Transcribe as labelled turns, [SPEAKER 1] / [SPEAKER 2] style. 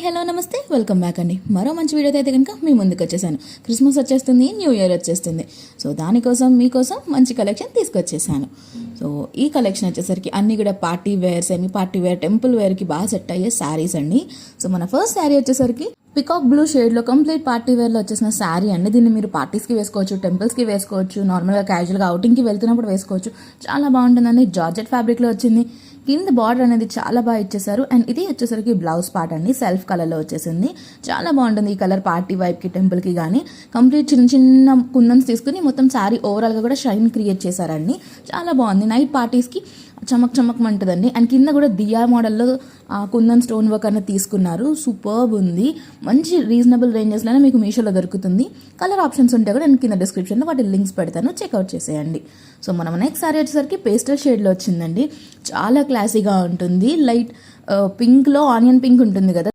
[SPEAKER 1] Hello నమస్తే, welcome back అండి. మరో మంచి వీడియోతో అయితే కనుక మీ ముందుకు వచ్చేసాను. క్రిస్మస్ వచ్చేస్తుంది, న్యూ ఇయర్ వచ్చేస్తుంది. సో దానికోసం మీకోసం మంచి కలెక్షన్ తీసుకొచ్చేసాను. సో ఈ కలెక్షన్ వచ్చేసరికి అన్నీ కూడా party wear, semi party wear, temple వేర్కి బాగా సెట్ అయ్యే శారీస్ అండి. సో మన ఫస్ట్ శారీ వచ్చేసరికి పికాక్ బ్లూ షేడ్లో కంప్లీట్ పార్టీ వేర్లో వచ్చేసిన శారీ అండి. దీన్ని మీరు పార్టీస్కి వేసుకోవచ్చు, టెంపుల్స్కి వేసుకోవచ్చు, నార్మల్గా క్యాజువల్గా అవుటింగ్కి వెళ్తున్నప్పుడు వేసుకోవచ్చు. చాలా బాగుంటుందండి. జార్జెట్ ఫ్యాబ్రిక్లో వచ్చింది. కింద బార్డర్ అనేది చాలా బాగా ఇచ్చేసారు. అండ్ ఇది వచ్చేసరికి బ్లౌజ్ పార్ట్ అండి, సెల్ఫ్ కలర్లో వచ్చేసింది. చాలా బాగుంటుంది ఈ కలర్ పార్టీ వైప్కి, టెంపుల్కి కానీ. కంప్లీట్ చిన్న చిన్న కుందన్స్ తీసుకుని మొత్తం శారీ ఓవరాల్గా కూడా షైన్ క్రియేట్ చేశారండి. చాలా బాగుంది. నైట్ పార్టీస్కి చమక్ చమక్మంటుందండి. అండ్ కింద కూడా దియా మోడల్లో కుందన్ స్టోన్ వర్క్ అనేది తీసుకున్నారు. సూపర్బ్ ఉంది. మంచి రీజనబుల్ రేంజెస్లోనే మీకు మీషోలో దొరుకుతుంది. కలర్ ఆప్షన్స్ ఉంటే కూడా నేను కింద డిస్క్రిప్షన్లో వాటి లింక్స్ పెడతాను, చెక్అవుట్ చేసేయండి. సో మనం నెక్స్ట్ సారీ వచ్చేసరికి పేస్టల్ షేడ్లో వచ్చిందండి. చాలా క్లాసీగా ఉంటుంది. లైట్ పింక్లో ఆనియన్ పింక్ ఉంటుంది కదా,